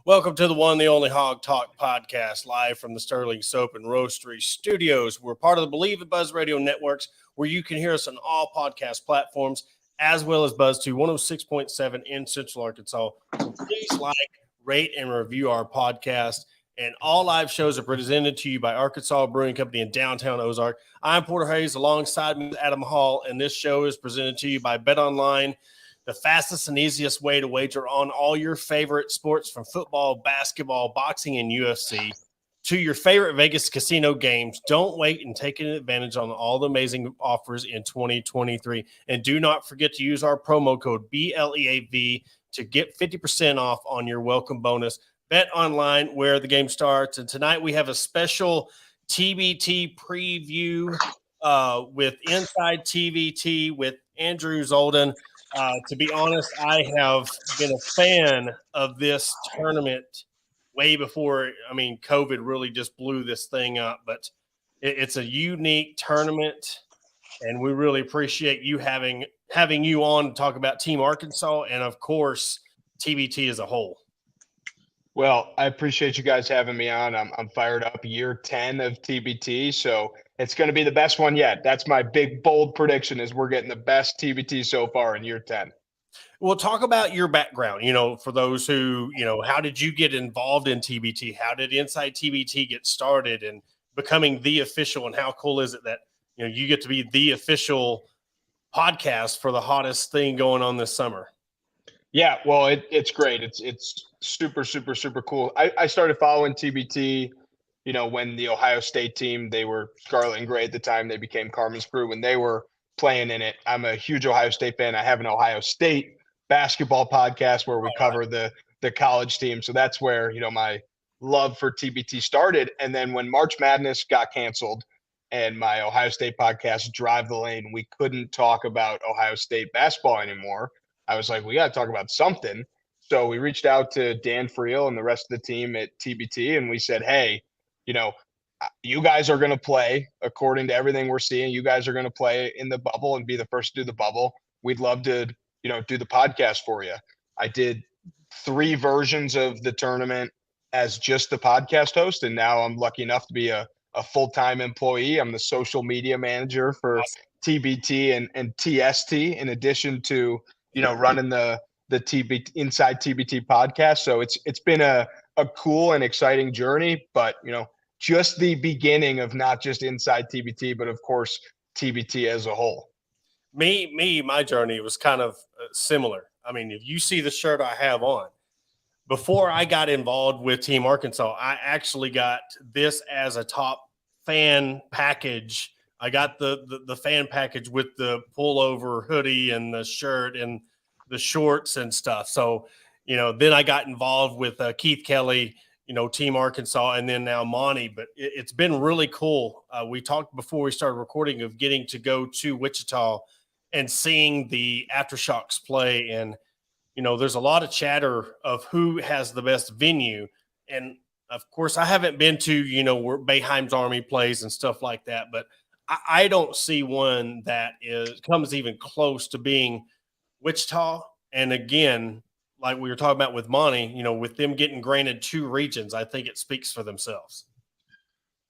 Welcome to the one, the only Hog Talk podcast, live from the Sterling Soap and Roastery Studios. We're part of the Believe It Buzz Radio Networks, where you can hear us on all podcast platforms, as well as Buzz 2 106.7 in Central Arkansas. So please like, rate, and review our podcast. And all live shows are presented to you by Arkansas Brewing Company in downtown Ozark. I'm Porter Hayes, alongside me, Adam Hall, and this show is presented to you by Bet Online, the fastest and easiest way to wager on all your favorite sports, from football, basketball, boxing, and UFC to your favorite Vegas casino games. Don't wait and take advantage on all the amazing offers in 2023. And do not forget to use our promo code BLEAV to get 50% off on your welcome bonus. Bet Online, where the game starts. And tonight we have a special TBT preview with Inside TBT with Andrew Zolden. To be honest, I have been a fan of this tournament way before, COVID really just blew this thing up. But it's a unique tournament, and we really appreciate you having you on to talk about Team Arkansas and, of course, TBT as a whole. Well, I appreciate you guys having me on. I'm fired up. Year 10 of TBT, so it's going to be the best one yet. That's my big, bold prediction, is we're getting the best TBT so far in year 10. Well, talk about your background, for those who, how did you get involved in TBT? How did Inside TBT get started and becoming the official? And how cool is it that, you get to be the official podcast for the hottest thing going on this summer? Yeah, well, it's great. It's super, super, super cool. I started following TBT, when the Ohio State team, they were Scarlet and Gray at the time. They became Carmen's Crew when they were playing in it. I'm a huge Ohio State fan. I have an Ohio State basketball podcast where we cover the college team. So that's where, my love for TBT started. And then when March Madness got canceled and my Ohio State podcast, Drive the Lane, we couldn't talk about Ohio State basketball anymore. I was like, we got to talk about something. So we reached out to Dan Friel and the rest of the team at TBT, and we said, hey, you guys are going to play according to everything we're seeing. You guys are going to play in the bubble and be the first to do the bubble. We'd love to, do the podcast for you. I did 3 versions of the tournament as just the podcast host, and now I'm lucky enough to be a full-time employee. I'm the social media manager for TBT and TST, in addition to running the TBT Inside TBT podcast. So it's been a cool and exciting journey, but just the beginning of not just Inside TBT, but of course TBT as a whole. My journey was kind of similar. If you see the shirt I have on, before I got involved with Team Arkansas, I actually got this as a top fan package. I got the fan package with the pullover hoodie and the shirt and the shorts and stuff. So, then I got involved with Keith Kelly, Team Arkansas, and then now Monty. But it's been really cool. We talked before we started recording of getting to go to Wichita and seeing the Aftershocks play. And, there's a lot of chatter of who has the best venue. And, of course, I haven't been to, where Boeheim's Army plays and stuff like that. But I don't see one that comes even close to being Wichita. And again, like we were talking about with Monty, with them getting granted 2 regions, I think it speaks for themselves.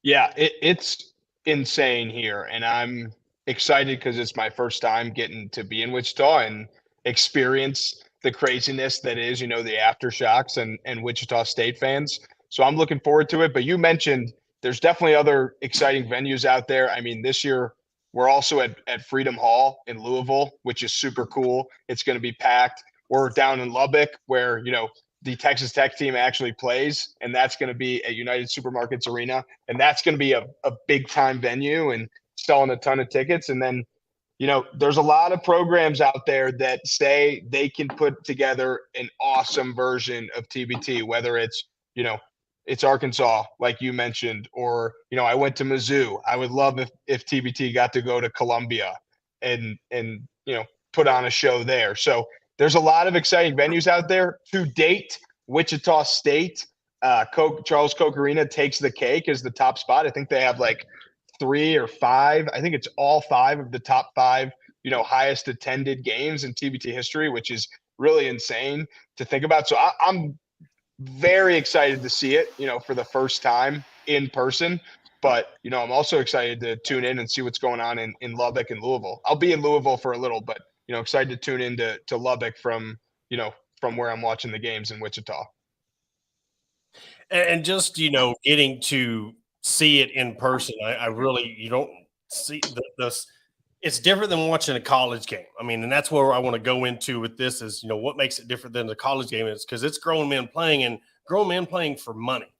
Yeah, it's insane here. And I'm excited because it's my first time getting to be in Wichita and experience the craziness that is, the Aftershocks and Wichita State fans. So I'm looking forward to it. But you mentioned there's definitely other exciting venues out there. This year we're also at Freedom Hall in Louisville, which is super cool. It's going to be packed. We're down in Lubbock where, the Texas Tech team actually plays, and that's going to be at United Supermarkets Arena. And that's going to be a big time venue and selling a ton of tickets. And then, there's a lot of programs out there that say they can put together an awesome version of TBT, whether it's, it's Arkansas, like you mentioned, or, I went to Mizzou. I would love if TBT got to go to Columbia and put on a show there. So there's a lot of exciting venues out there. To date, Wichita State, Charles Koch Arena takes the cake as the top spot. I think they have like 3 or 5. I think it's all 5 of the top 5, highest attended games in TBT history, which is really insane to think about. So I'm very excited to see it, for the first time in person. But, I'm also excited to tune in and see what's going on in Lubbock and Louisville. I'll be in Louisville for a little, but, excited to tune in to Lubbock from where I'm watching the games in Wichita. And just, getting to see it in person, I really, you don't see the it's different than watching a college game. I mean, and that's where I want to go into with this is, what makes it different than the college game is because it's grown men playing and grown men playing for money.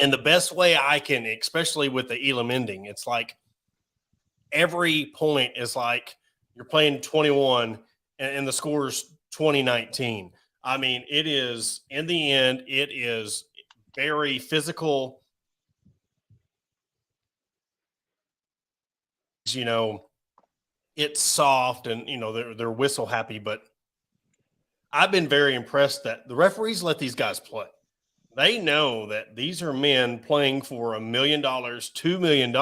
And the best way I can, especially with the Elam ending, it's like every point is like you're playing 21 and the score's 2019. I mean, it is in the end, it is very physical. It's soft and they're whistle happy, but I've been very impressed that the referees let these guys play. They know that these are men playing for $1 million, $2 million,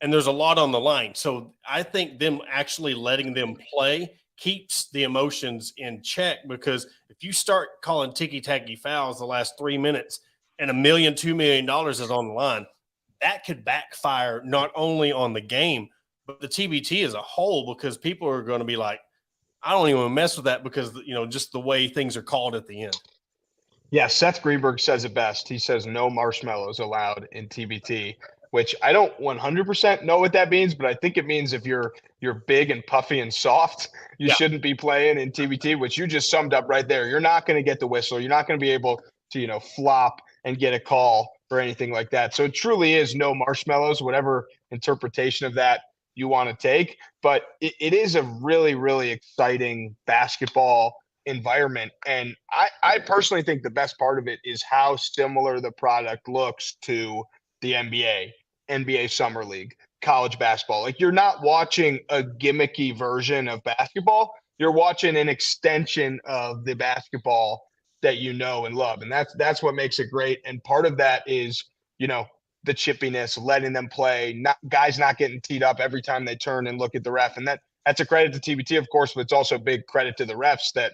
and there's a lot on the line. So I think them actually letting them play keeps the emotions in check because if you start calling ticky-tacky fouls the last 3 minutes and $1 million, $2 million is on the line, that could backfire not only on the game, but the TBT as a whole because people are going to be like, I don't even mess with that because, just the way things are called at the end. Yeah, Seth Greenberg says it best. He says no marshmallows allowed in TBT, which I don't 100% know what that means, but I think it means if you're big and puffy and soft, you shouldn't be playing in TBT, which you just summed up right there. You're not going to get the whistle. You're not going to be able to, flop and get a call or anything like that. So it truly is no marshmallows, whatever interpretation of that you want to take. But it is a really, really exciting basketball environment. And I personally think the best part of it is how similar the product looks to the NBA Summer League, college basketball. Like you're not watching a gimmicky version of basketball. You're watching an extension of the basketball that you know and love. And that's what makes it great. And part of that is, the chippiness, letting them play, guys not getting teed up every time they turn and look at the ref. And that's a credit to TBT, of course, but it's also a big credit to the refs that,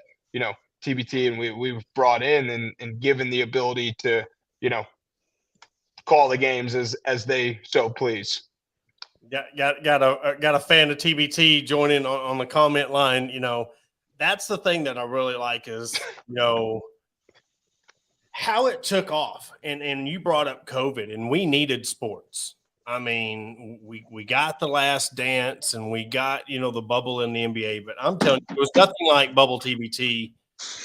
TBT and we've brought in and given the ability to, call the games as they so please. Got a fan of TBT joining on the comment line. That's the thing that I really like is, how it took off. And you brought up COVID and we needed sports. I mean, we got the Last Dance and we got, the bubble in the NBA, but I'm telling you, it was nothing like bubble TBT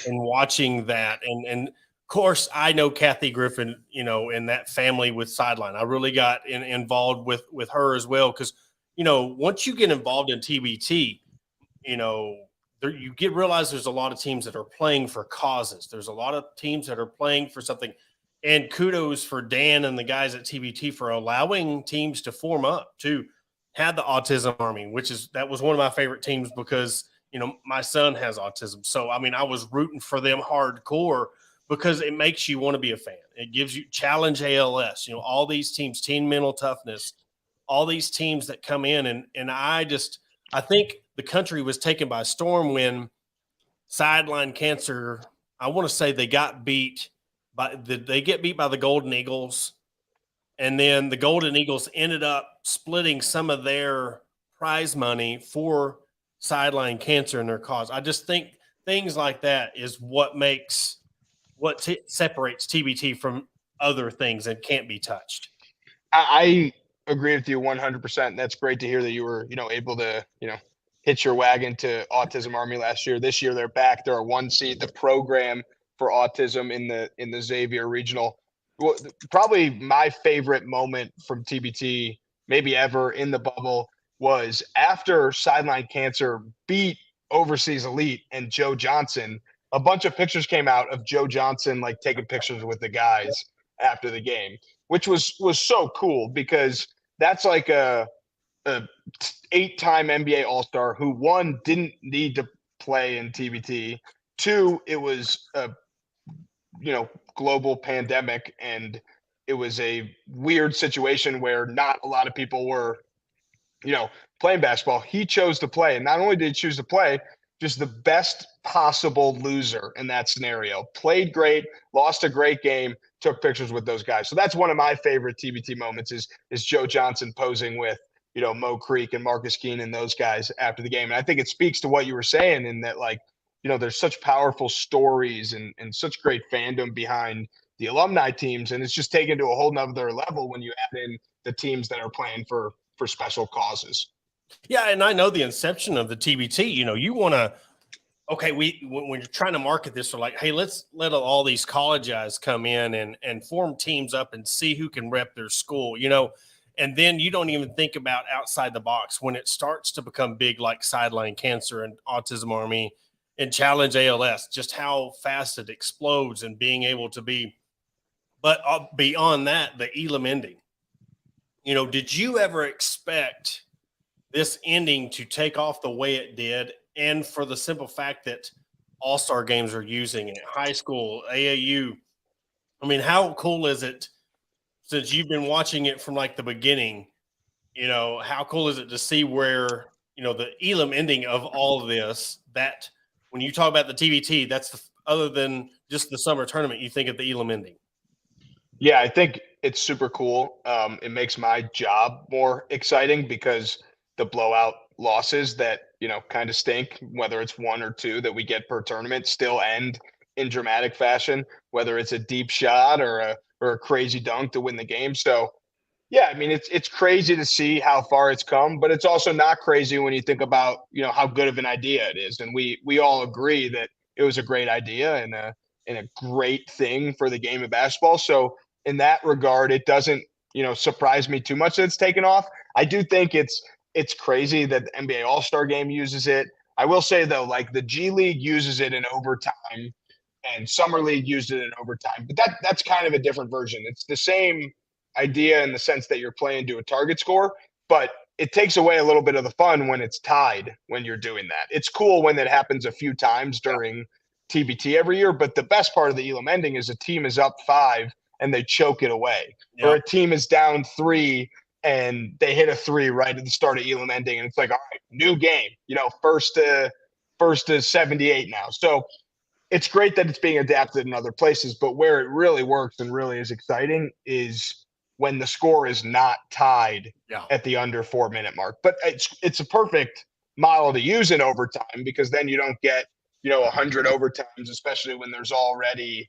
and watching that. And of course, I know Kathy Griffin, and that family with Sideline. I really got involved with her as well because, once you get involved in TBT, you realize there's a lot of teams that are playing for causes. There's a lot of teams that are playing for something. And kudos for Dan and the guys at TBT for allowing teams to form up to have the Autism Army, that was one of my favorite teams because – my son has autism. So, I mean, I was rooting for them hardcore because it makes you want to be a fan. It gives you Challenge ALS, all these teams, Teen Mental Toughness, all these teams that come in. And I think the country was taken by storm when Sideline Cancer, I want to say they get beat by the Golden Eagles. And then the Golden Eagles ended up splitting some of their prize money for Sideline Cancer in their cause. I just think things like that is what separates TBT from other things that can't be touched. I agree with you 100%. That's great to hear that you were, able to, hitch your wagon to Autism Army last year. This year they're back. They're a 1 seed, the program for autism in the Xavier Regional. Well, probably my favorite moment from TBT, maybe ever in the bubble, was after Sideline Cancer beat Overseas Elite and Joe Johnson. A bunch of pictures came out of Joe Johnson like taking pictures with the guys after the game, which was so cool because that's like a 8-time NBA All-Star who, one, didn't need to play in TBT. Two, it was a global pandemic and it was a weird situation where not a lot of people were playing basketball. He chose to play. And not only did he choose to play, just the best possible loser in that scenario. Played great, lost a great game, took pictures with those guys. So that's one of my favorite TBT moments is Joe Johnson posing with, Mo Creek and Marcus Keene and those guys after the game. And I think it speaks to what you were saying in that, like, there's such powerful stories and such great fandom behind the alumni teams. And it's just taken to a whole nother level when you add in the teams that are playing for special causes. Yeah, and I know the inception of the TBT, you want to okay, when you're trying to market this, we're like, hey, let's let all these college guys come in and form teams up and see who can rep their school, and then you don't even think about outside the box when it starts to become big, like Sideline Cancer and Autism Army and Challenge ALS, just how fast it explodes and being able to be. But beyond that, the Elam ending, did you ever expect this ending to take off the way it did? And for the simple fact that all-star games are using it, high school, AAU. I mean, how cool is it since you've been watching it from like the beginning? How cool is it to see where, the Elam ending of all of this, that when you talk about the TBT, that's other than just the summer tournament, you think of the Elam ending. Yeah, I think it's super cool. It makes my job more exciting because the blowout losses that, kind of stink, whether it's one or two that we get per tournament, still end in dramatic fashion, whether it's a deep shot or a crazy dunk to win the game. So, yeah, I mean, it's crazy to see how far it's come, but it's also not crazy when you think about, how good of an idea it is. And we all agree that it was a great idea and a great thing for the game of basketball. So in that regard, it doesn't, surprise me too much that it's taken off. I do think it's crazy that the NBA All-Star Game uses it. I will say though, like the G League uses it in overtime and Summer League used it in overtime, but that's kind of a different version. It's the same idea in the sense that you're playing to a target score, but it takes away a little bit of the fun when it's tied when you're doing that. It's cool when it happens a few times during TBT every year, but the best part of the Elam ending is a team is up 5 and they choke it away, or a team is down 3 and they hit a 3 right at the start of Elam ending, and it's like, all right, new game, first to 78 now. So it's great that it's being adapted in other places, but where it really works and really is exciting is when the score is not tied at the under 4 minute mark. But it's a perfect model to use in overtime because then you don't get 100 overtimes, especially when there's already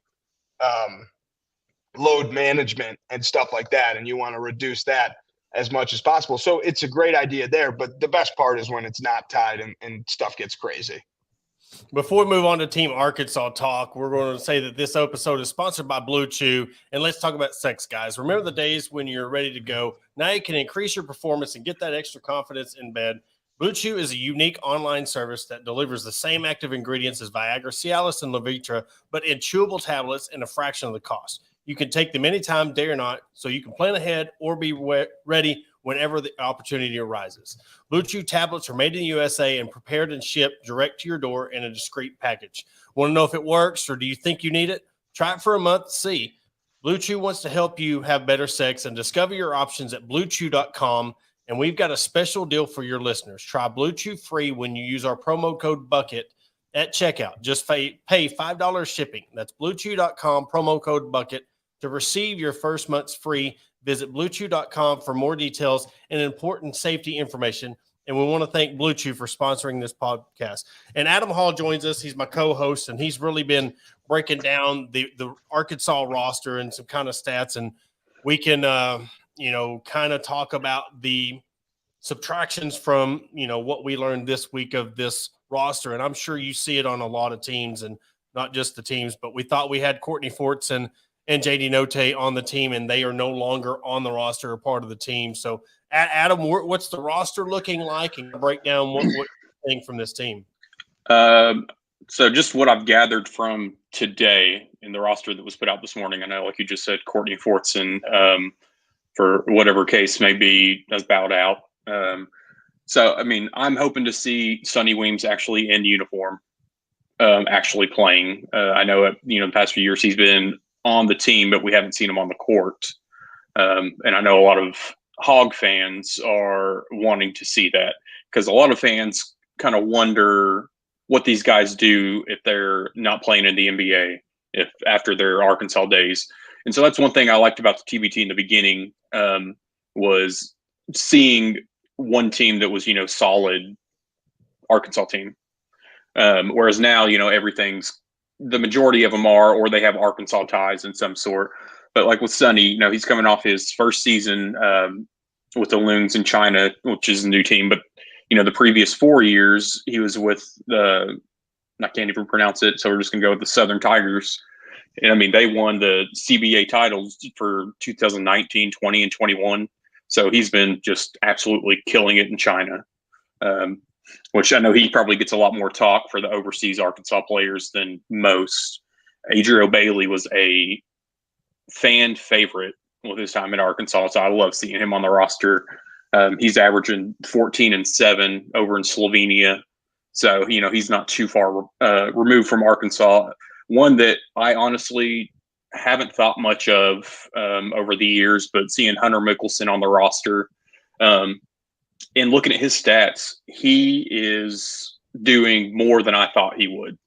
load management and stuff like that, and you want to reduce that as much as possible. So it's a great idea there, but the best part is when it's not tied and stuff gets crazy. Before we move on to Team Arkansas talk, we're going to say that this episode is sponsored by Blue Chew, and let's talk about sex, guys. Remember the days when you're ready to go. Now you can increase your performance and get that extra confidence in bed. Blue Chew is a unique online service that delivers the same active ingredients as Viagra, Cialis, and Levitra, but in chewable tablets and a fraction of the cost. You can take them anytime, day or night, so you can plan ahead or be ready whenever the opportunity arises. Blue Chew tablets are made in the USA and prepared and shipped direct to your door in a discreet package. Want to know if it works or do you think you need it? Try it for a month to see. Blue Chew wants to help you have better sex and discover your options at BlueChew.com. And we've got a special deal for your listeners. Try Blue Chew free when you use our promo code BUCKET at checkout. Just pay $5 shipping. That's BlueChew.com, promo code BUCKET. To receive your first month's free, visit BlueChew.com for more details and important safety information. And we want to thank Blue Chew for sponsoring this podcast. And Adam Hall joins us. He's my co-host, and he's really been breaking down the Arkansas roster and some kind of stats. And we can, kind of talk about the subtractions from, what we learned this week of this roster. And I'm sure you see it on a lot of teams and not just the teams, but we thought we had Courtney Forts and JD Note on the team, and they are no longer on the roster or part of the team. So, Adam, what's the roster looking like, and break down what you think from this team? So just what I've gathered from today in the roster that was put out this morning, I know, like you just said, Courtney Fortson, for whatever case may be, has bowed out. So, I mean, I'm hoping to see Sonny Weems actually in uniform, actually playing. I know, the past few years he's been on the team, but we haven't seen him on the court. And I know a lot of Hog fans are wanting to see that because a lot of fans kind of wonder what these guys do if they're not playing in the NBA, if after their Arkansas days. And so that's one thing I liked about the TBT in the beginning, was seeing one team that was, solid Arkansas team. Whereas now, everything's, the majority of them are, or they have Arkansas ties in some sort. But like with Sonny, he's coming off his first season with the Loons in China, which is a new team. But, the previous 4 years, he was with I can't even pronounce it, so we're just going to go with the Southern Tigers. And I mean, they won the CBA titles for 2019, 20, and 21. So he's been just absolutely killing it in China, which I know he probably gets a lot more talk for the overseas Arkansas players than most. Adriel Bailey was a fan favorite with his time at Arkansas, so I love seeing him on the roster. He's averaging 14-7 over in Slovenia. So, he's not too far removed from Arkansas. One that I honestly haven't thought much of over the years, but seeing Hunter Mickelson on the roster and looking at his stats, he is doing more than I thought he would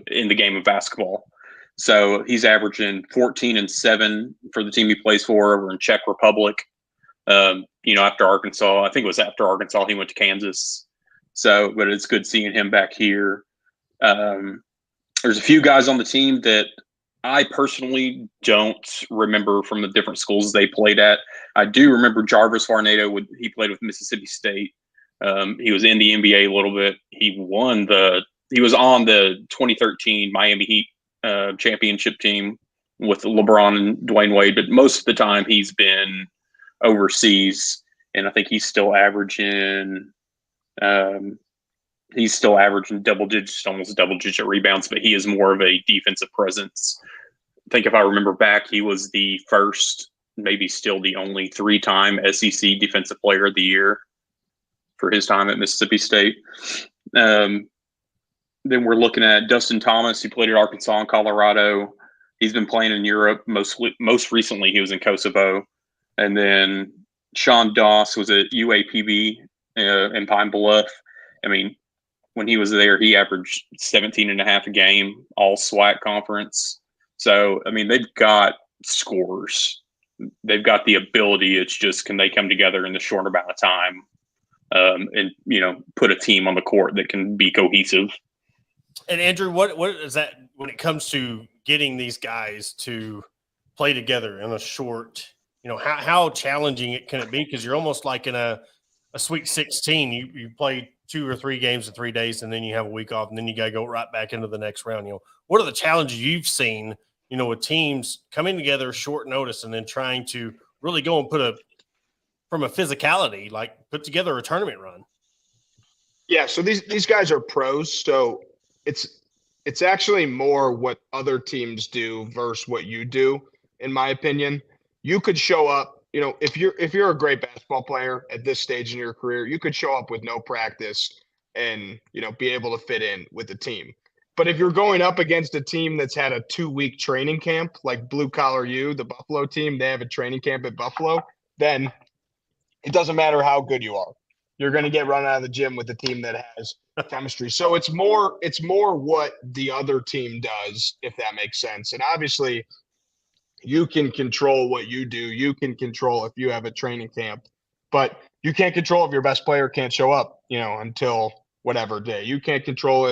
in the game of basketball. So he's averaging 14-7 for the team he plays for over in Czech Republic. After Arkansas, I think it was after Arkansas, he went to Kansas. So, but it's good seeing him back here. There's a few guys on the team that I personally don't remember from the different schools they played at. I do remember Jarvis Varnado. He played with Mississippi State. He was in the NBA a little bit. He was on the 2013 Miami Heat championship team with LeBron and Dwayne Wade, but most of the time he's been overseas, and I think he's still averaging double digits, almost double digit rebounds, but he is more of a defensive presence. I think if I remember back, he was the first, maybe still the only 3-time SEC Defensive Player of the Year for his time at Mississippi State. Then we're looking at Dustin Thomas. He played at Arkansas and Colorado. He's been playing in Europe. Most recently, he was in Kosovo. And then Sean Doss was at UAPB in Pine Bluff. I mean, when he was there, he averaged 17.5 a game, all SWAC conference. So, I mean, they've got scorers. They've got the ability. It's just, can they come together in the short amount of time and, put a team on the court that can be cohesive. And Andrew, what is that when it comes to getting these guys to play together in a short, how challenging can it be? Because you're almost like in a Sweet 16. You play 2 or 3 games in 3 days, and then you have a week off, and then you got to go right back into the next round. What are the challenges you've seen, with teams coming together short notice and then trying to really go and from a physicality, like put together a tournament run? Yeah, so these guys are pros, so it's actually more what other teams do versus what you do, in my opinion. You could show up, if you're a great basketball player at this stage in your career, you could show up with no practice and, be able to fit in with the team. But if you're going up against a team that's had a 2-week training camp, like Blue Collar U, the Buffalo team, they have a training camp at Buffalo, then it doesn't matter how good you are. You're going to get run out of the gym with a team that has chemistry. So it's more what the other team does, if that makes sense. And obviously you can control what you do. You can control if you have a training camp, but you can't control if your best player can't show up, until whatever day. You can't control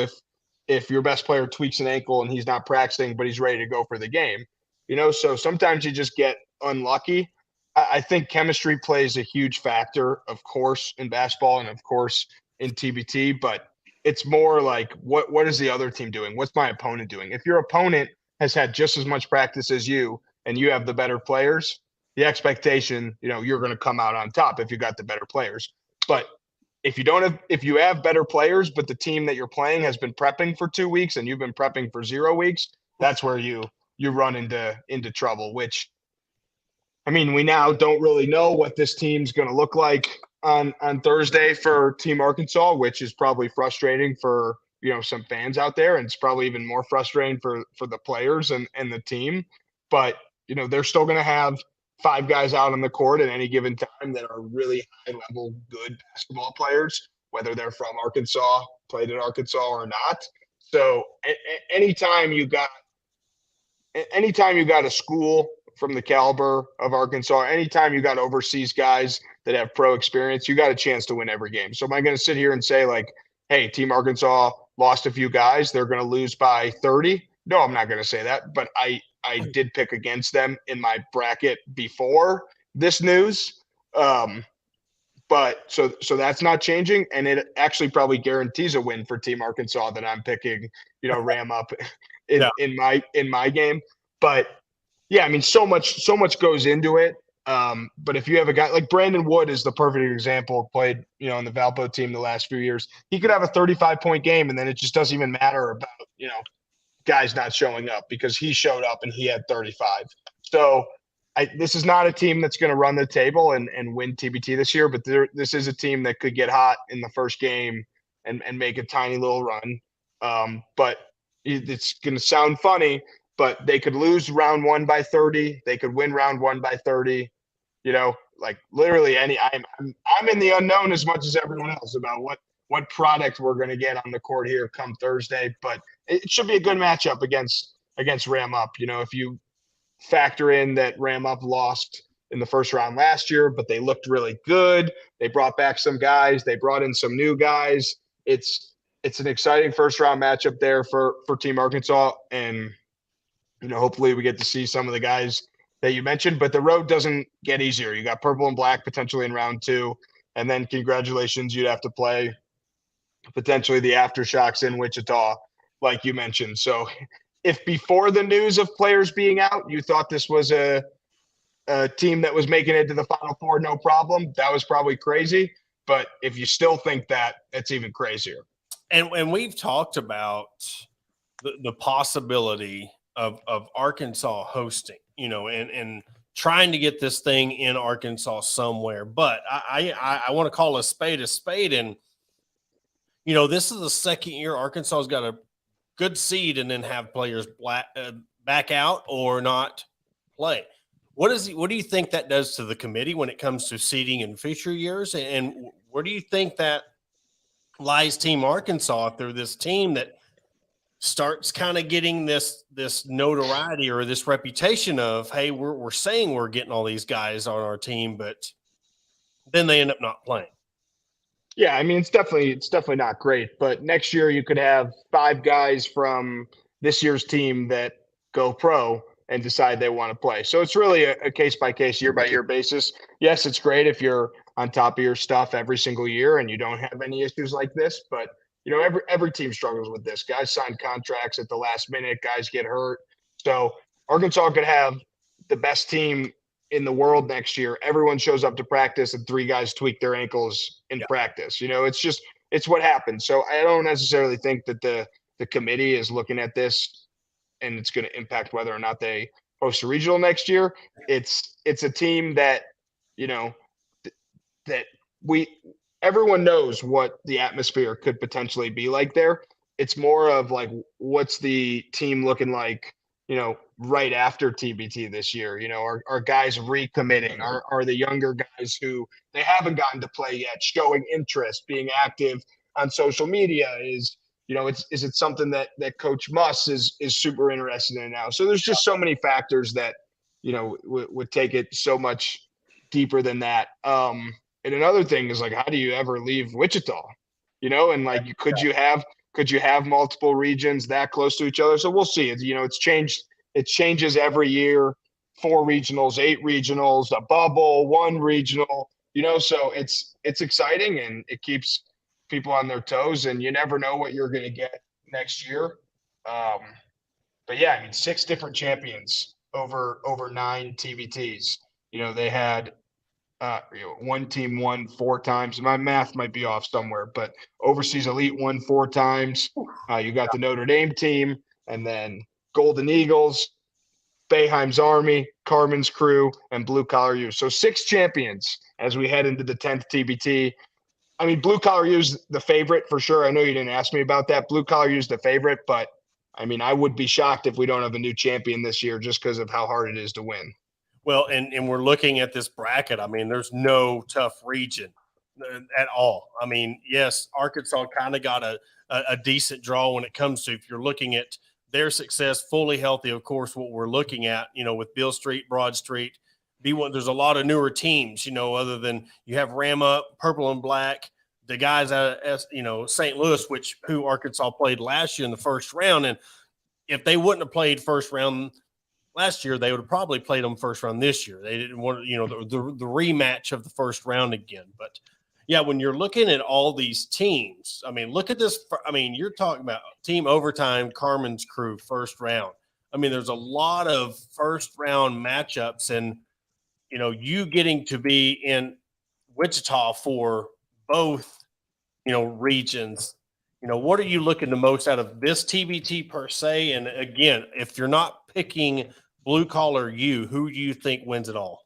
if your best player tweaks an ankle and he's not practicing, but he's ready to go for the game, so sometimes you just get unlucky. I think chemistry plays a huge factor, of course, in basketball and of course in TBT, but it's more like what is the other team doing? What's my opponent doing? If your opponent has had just as much practice as you and you have the better players, the expectation, you're going to come out on top if you got the better players. But if you have better players, but the team that you're playing has been prepping for 2 weeks and you've been prepping for 0 weeks, that's where you run into trouble, which, I mean, we now don't really know what this team's going to look like on Thursday for Team Arkansas, which is probably frustrating for, some fans out there. And it's probably even more frustrating for the players and the team. But, they're still going to have 5 guys out on the court at any given time that are really high-level, good basketball players, whether they're from Arkansas, played at Arkansas or not. So anytime you got a school from the caliber of Arkansas, anytime you got overseas guys that have pro experience, you got a chance to win every game. So am I going to sit here and say like, hey, Team Arkansas lost a few guys, they're going to lose by 30? No, I'm not going to say that, but I did pick against them in my bracket before this news. But so that's not changing, and it actually probably guarantees a win for Team Arkansas that I'm picking, Ram up in my game. But yeah, I mean, so much goes into it. But if you have a guy like Brandon Wood is the perfect example, played, on the Valpo team the last few years. He could have a 35-point game, and then it just doesn't even matter about, guys not showing up because he showed up and he had 35. So this is not a team that's going to run the table and win TBT this year, but this is a team that could get hot in the first game and make a tiny little run. But it's going to sound funny, but they could lose round 1 by 30. They could win round 1 by 30. Like literally I'm in the unknown as much as everyone else about what product we're going to get on the court here come Thursday. But it should be a good matchup against Ram Up. If you factor in that Ram Up lost in the first round last year, but they looked really good. They brought back some guys. They brought in some new guys. It's an exciting first round matchup there for Team Arkansas. And, hopefully we get to see some of the guys that you mentioned, but the road doesn't get easier. You got Purple and Black potentially in round 2. And then congratulations, you'd have to play potentially the Aftershocks in Wichita, like you mentioned. So if before the news of players being out, you thought this was a team that was making it to the Final Four, no problem, that was probably crazy. But if you still think that, it's even crazier. And we've talked about the possibility of Arkansas hosting, and trying to get this thing in Arkansas somewhere. But I want to call a spade. And, this is the second year Arkansas has got a good seed and then have players back out or not play. What do you think that does to the committee when it comes to seeding in future years? And where do you think that lies Team Arkansas if they're this team that starts kind of getting this notoriety or this reputation of, hey, we're saying we're getting all these guys on our team, but then they end up not playing? Yeah, I mean, it's definitely not great, but next year you could have 5 guys from this year's team that go pro and decide they want to play. So it's really a case-by-case, year-by-year basis. Yes, it's great if you're on top of your stuff every single year and you don't have any issues like this, but every team struggles with this. Guys sign contracts at the last minute, guys get hurt. So Arkansas could have the best team in the world next year. Everyone shows up to practice and 3 guys tweak their ankles in practice. It's what happens. So I don't necessarily think that the committee is looking at this and it's going to impact whether or not they host a regional next year. It's a team that, that everyone knows what the atmosphere could potentially be like there. It's more of like, what's the team looking like, right after TBT this year? Are guys recommitting? Are the younger guys who they haven't gotten to play yet showing interest, being active on social media? Is it something that Coach Muss is super interested in now? So there's just so many factors that would take it so much deeper than that. And another thing is like, how do you ever leave Wichita? And like, could you have multiple regions that close to each other? So we'll see. It's changed. It changes every year. 4 regionals, 8 regionals, a bubble, 1 regional. So it's exciting and it keeps people on their toes. And you never know what you're going to get next year. But yeah, I mean, 6 different champions over 9 TBTs. They had. One team won 4 times. My math might be off somewhere, but Overseas Elite won 4 times. You got the Notre Dame team, and then Golden Eagles, Boeheim's Army, Carmen's Crew, and Blue Collar U. So 6 champions as we head into the 10th TBT. I mean, Blue Collar U is the favorite for sure. I know you didn't ask me about that. Blue Collar U is the favorite, but I mean, I would be shocked if we don't have a new champion this year just because of how hard it is to win. Well, and we're looking at this bracket. I mean, there's no tough region at all. I mean, yes, Arkansas kind of got a decent draw when it comes to, if you're looking at their success fully healthy, of course, what we're looking at, with Beale Street, Broad Street, B1, there's a lot of newer teams, other than you have Ram Up, Purple and Black, the guys out of, St. Louis, who Arkansas played last year in the first round. And if they wouldn't have played first round last year, they would have probably played them first round this year. They didn't want, the rematch of the first round again. But yeah, when you're looking at all these teams, I mean, look at this. I mean, you're talking about team overtime, Carmen's Crew, first round. I mean, there's a lot of first round matchups, and you getting to be in Wichita for both, regions. What are you looking the most out of this TBT per se? And again, if you're not picking blue collar U, who do you think wins it all?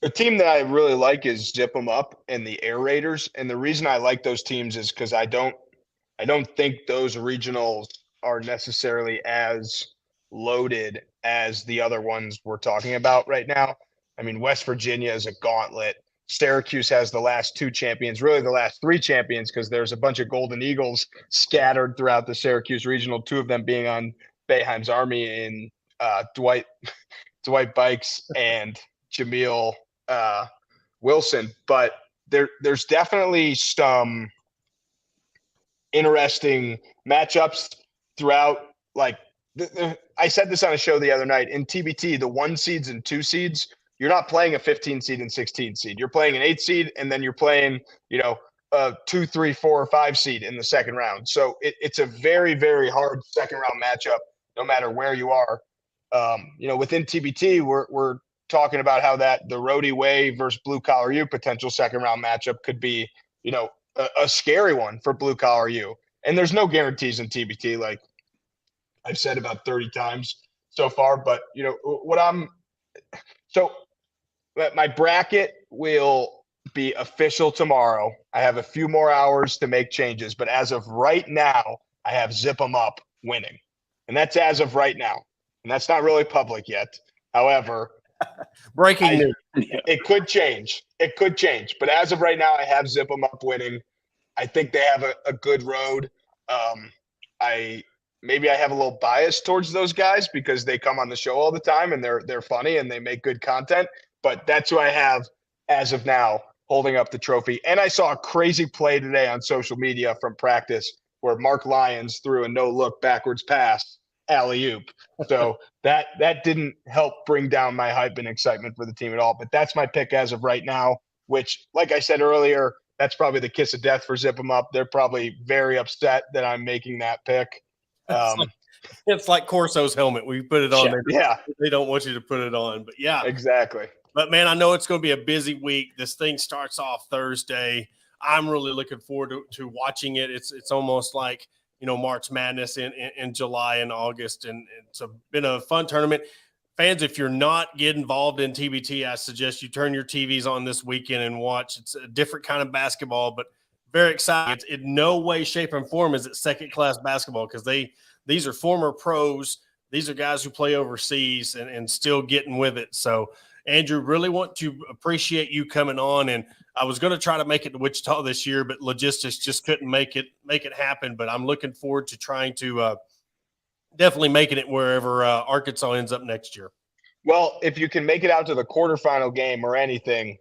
The team that I really like is Zip 'em Up and the Air Raiders. And the reason I like those teams is because I don't think those regionals are necessarily as loaded as the other ones we're talking about right now. I mean, West Virginia is a gauntlet. Syracuse has the last two champions, really the last three champions, because there's a bunch of Golden Eagles scattered throughout the Syracuse regional, two of them being on Boeheim's Army in Dwight Bikes and Jameel Wilson. But there's definitely some interesting matchups throughout. Like I said this on a show the other night, in TBT, the 1 seeds and 2 seeds, you're not playing a 15 seed and 16 seed. You're playing an 8 seed, and then you're playing, a 2, 3, 4, or 5 seed in the second round. So it's a very, very hard second round matchup, no matter where you are. Within TBT, we're talking about how that the Roadie Way versus Blue Collar U potential second round matchup could be, a scary one for Blue Collar U. And there's no guarantees in TBT, like I've said about 30 times so far. But my bracket will be official tomorrow. I have a few more hours to make changes, but as of right now, I have Zip 'em Up winning. And that's as of right now. And that's not really public yet. However, breaking news. It could change. But as of right now, I have Zip 'em Up winning. I think they have a good road. Maybe I have a little bias towards those guys because they come on the show all the time and they're funny and they make good content. But that's who I have as of now holding up the trophy. And I saw a crazy play today on social media from practice where Mark Lyons threw a no-look backwards pass alley-oop. So that didn't help bring down my hype and excitement for the team at all. But that's my pick as of right now, which, like I said earlier, that's probably the kiss of death for Zip 'em Up. They're probably very upset that I'm making that pick. It's like Corso's helmet. We put it on there. Yeah. They don't want you to put it on. But yeah. Exactly. But man, I know it's going to be a busy week. This thing starts off Thursday. I'm really looking forward to watching it. It's almost like, March Madness in July and August. And it's been a fun tournament. Fans, if you're not getting involved in TBT, I suggest you turn your TVs on this weekend and watch. It's a different kind of basketball, but very exciting. It's in no way, shape, and form is it second-class basketball because these are former pros. These are guys who play overseas and still getting with it. So, Andrew, really want to appreciate you coming on. And I was going to try to make it to Wichita this year, but logistics just couldn't make it happen. But I'm looking forward to trying to definitely making it wherever Arkansas ends up next year. Well, if you can make it out to the quarterfinal game or anything,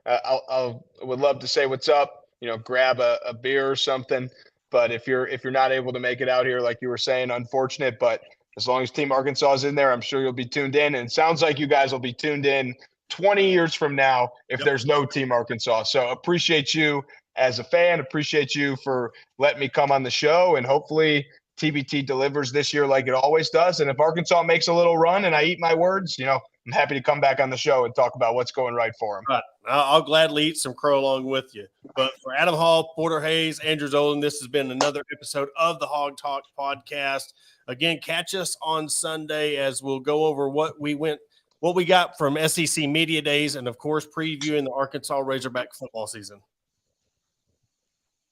I would love to say what's up, grab a beer or something. But if you're not able to make it out here, like you were saying, unfortunate, but as long as Team Arkansas is in there, I'm sure you'll be tuned in. And it sounds like you guys will be tuned in 20 years from now if there's no Team Arkansas. So appreciate you as a fan. Appreciate you for letting me come on the show. And hopefully TBT delivers this year like it always does. And if Arkansas makes a little run and I eat my words, I'm happy to come back on the show and talk about what's going right for them. Right. I'll gladly eat some crow along with you. But for Adam Hall, Porter Hayes, Andrew Zolan, this has been another episode of the Hog Talk podcast. Again, catch us on Sunday as we'll go over what we got from SEC Media Days and, of course, previewing the Arkansas Razorback football season.